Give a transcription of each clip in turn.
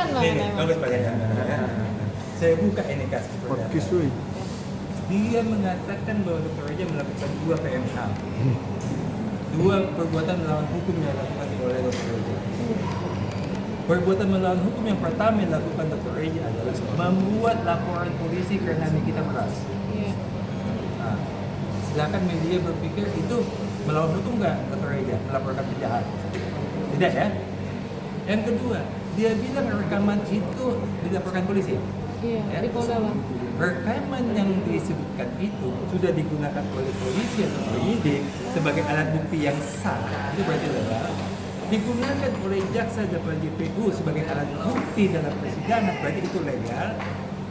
Bukan banget Ini, emang. bagus Pak ya. Saya buka ini kasus perdata. Dia mengatakan bahwa Dr. Reja melakukan 2 PMH. 2 perbuatan melawan hukum yang dilakukan oleh Dr. Reja. Perbuatan melawan hukum yang pertama yang dilakukan Dr. Reja adalah membuat laporan polisi karena Nikita meras. Iya. Nah, silakan media berpikir itu melawan hukum nggak Dr. Reja melaporkan penjahat? Tidak ya? Yang kedua, dia bilang rekaman itu dilaporkan polisi. Iya, Ya. di Polda Bang. Rekaman yang disebutkan itu sudah digunakan oleh polisi atau penyidik sebagai alat bukti yang sah, itu berarti legal. Digunakan oleh jaksa dan JPU sebagai alat bukti dalam persidangan, berarti itu legal.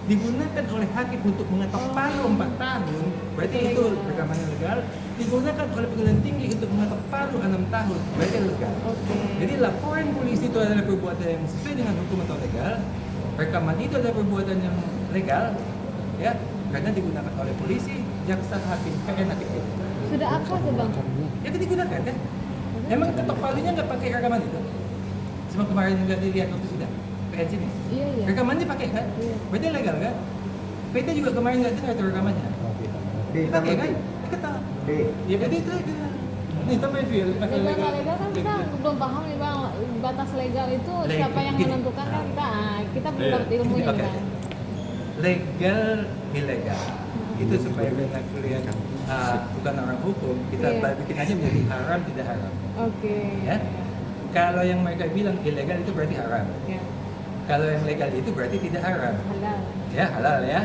Digunakan oleh hakim untuk mengetok palu 4 tahun, berarti itu rekaman yang legal. Digunakan oleh pengadilan tinggi untuk mengetok palu 6 tahun, berarti legal. Oke. Jadi laporan polisi itu adalah perbuatan yang sesuai dengan hukum atau legal. Rekaman itu adalah perbuatan yang legal, ya, karena digunakan oleh polisi, jaksa, hakim, PN, hakim itu. Sudah apa tuh Bang? Ya kan digunakan kan? Emang ketok palunya nggak pakai rekaman itu? Semua kemarin nggak dilihat waktu sudah PN sini. Iya, iya. Rekamannya pakai kan? Iya. Berarti legal kan? PT juga kemarin nggak dengar itu rekamannya. Pakai kan? Diketahui. Ya berarti itu legal. Nih tambah feel. Legal nggak legal kan kita belum paham nih Bang, batas legal itu siapa yang Gini. menentukan kan kita belum Iya. dapat ilmunya Oke. kan. Legal, ilegal. Itu supaya kita kuliah bukan orang hukum, kita Iya. bikin aja menjadi haram tidak haram. Oke. Ya. Kalau yang mereka bilang ilegal itu berarti haram. Ya. Kalau yang legal itu berarti tidak haram. Halal. Ya, halal ya.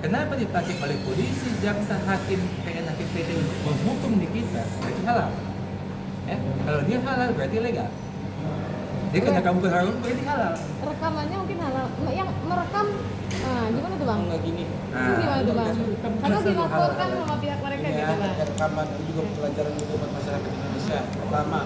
Kenapa dipakai oleh polisi, jaksa, hakim, PN, hakim PT untuk menghukum di kita? Berarti halal. Ya. Kalau dia halal berarti legal. Jadi karena kamu bukan haram berarti halal. Rekamannya mungkin halal. Yang merekam gimana tuh Bang? Enggak gini. Itu gimana tuh Bang? Karena dilaporkan sama pihak mereka Ini gitu Bang. ada rekaman itu juga pelajaran juga buat masyarakat Indonesia. Pertama,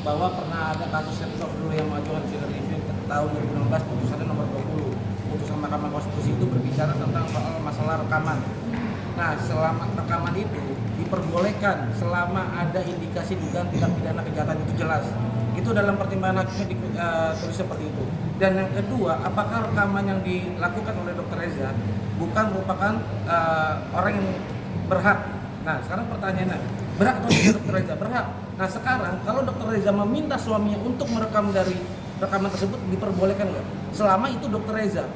bahwa pernah ada kasus Setnov dulu yang mengajukan judicial review tahun 2016, putusannya nomor 20. Putusan Mahkamah Konstitusi itu berbicara tentang soal masalah rekaman. Nah, selama rekaman itu diperbolehkan selama ada indikasi dugaan tindak pidana kejahatan itu jelas. Itu dalam pertimbangan hakimnya tulis seperti itu. Dan yang kedua, apakah rekaman yang dilakukan oleh Dr. Reza bukan merupakan orang yang berhak? Nah, sekarang pertanyaannya, berhak atau tidak Dr. Reza? Berhak. Nah, sekarang kalau Dr. Reza meminta suaminya untuk merekam dari rekaman tersebut, diperbolehkan nggak? Selama itu Dr. Reza,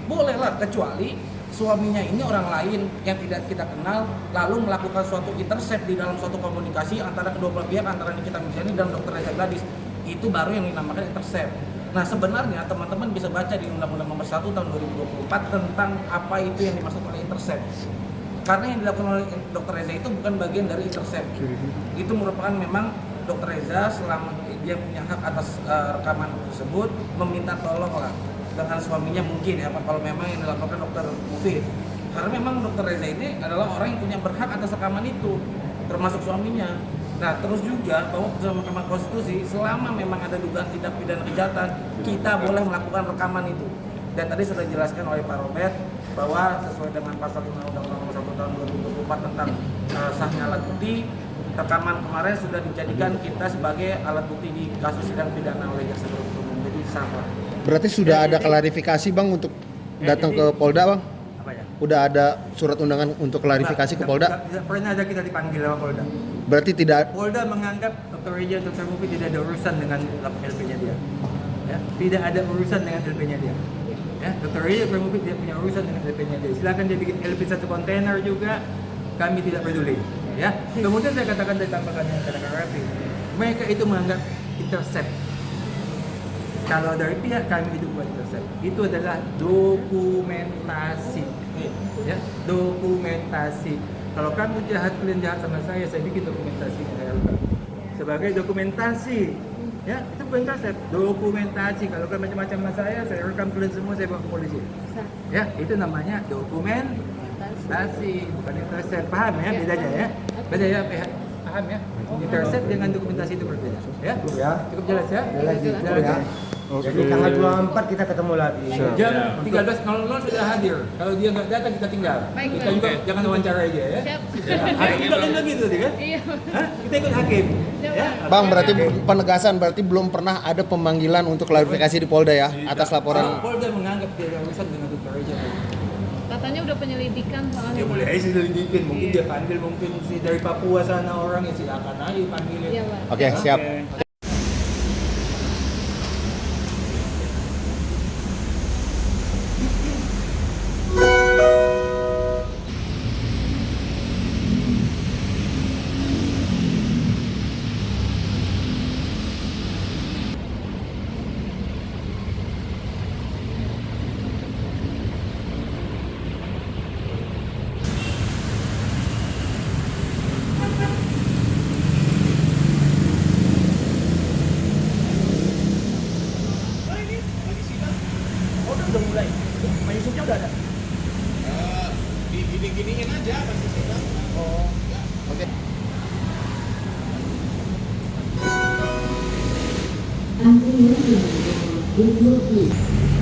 bolehlah, kecuali suaminya ini orang lain yang tidak kita kenal lalu melakukan suatu intercept di dalam suatu komunikasi antara kedua belah pihak, antara Nikita Mirzani dan Dr. Reza Gladys. Itu baru yang dinamakan intercept. Nah, sebenarnya teman-teman bisa baca di Undang-Undang Nomor 1 Tahun 2024 tentang apa itu yang dimaksud oleh intercept. Karena yang dilakukan oleh Dr. Reza itu bukan bagian dari intercept. Itu merupakan memang Dr. Reza selama dia punya hak atas rekaman tersebut meminta tolong lah dengan suaminya mungkin ya, kalau memang yang dilaporkan Dr. Mufid. Karena memang Dr. Reza ini adalah orang yang punya berhak atas rekaman itu, termasuk suaminya. Nah, terus juga bahwa putusan Mahkamah Konstitusi selama memang ada dugaan tindak pidana kejahatan, kita boleh melakukan rekaman itu. Dan tadi sudah dijelaskan oleh Pak Robert bahwa sesuai dengan pasal 5 Undang-Undang Nomor 1 Tahun 2024 tentang sahnya alat bukti, rekaman kemarin sudah dijadikan kita sebagai alat bukti di kasus sidang pidana oleh jaksa penuntut umum. Jadi sama. Berarti sudah ada klarifikasi Bang untuk datang ke Polda Bang? Apa ya? Udah ada surat undangan untuk klarifikasi ke Polda? Tidak pernah ada kita dipanggil sama Polda. Berarti tidak. Polda menganggap Dr. Reja dan Dr. Mufid tidak ada urusan dengan LP-nya dia. Ya, tidak ada urusan dengan LP-nya dia. Ya, Dr. Reja dan Dr. Mufid tidak punya urusan dengan LP-nya dia. Silakan dia bikin LP satu kontainer juga, kami tidak peduli. Ya, kemudian saya katakan dari tambahkan yang katakan Rafi, mereka itu menganggap intercept. Kalau dari pihak kami itu bukan intercept, itu adalah dokumentasi. Ya, dokumentasi. Kalau kamu jahat, kalian jahat sama saya bikin dokumentasi saya rekam. Sebagai dokumentasi, ya itu bukan intercept, dokumentasi. Kalau kalian macam-macam sama saya rekam kalian semua, saya bawa ke polisi. Ya, itu namanya dokumentasi, bukan intercept. Paham ya bedanya ya? Beda ya, paham ya? Intercept dengan dokumentasi itu berbeda. Ya, cukup jelas ya? Jelas. Jelas ya? Jadi tanggal 24 kita ketemu lagi. Jam 13.00 sudah hadir. Kalau dia nggak datang kita tinggal. Baik, Kita Bang. juga jangan wawancara aja ya. Siap. Hakim juga kan begitu tadi kan? Iya. Hah? Kita ikut hakim. Siap, Ya. Bang, berarti penegasan berarti belum pernah ada pemanggilan untuk klarifikasi di Polda ya atas laporan. Polda menganggap dia ada urusan dengan Dr. Reja. Katanya udah penyelidikan soalnya. Ya boleh aja selidiki, mungkin dia panggil mungkin si dari Papua sana orang ya silakan aja panggilin. Iya, Bang. Oke, siap. Antrian yang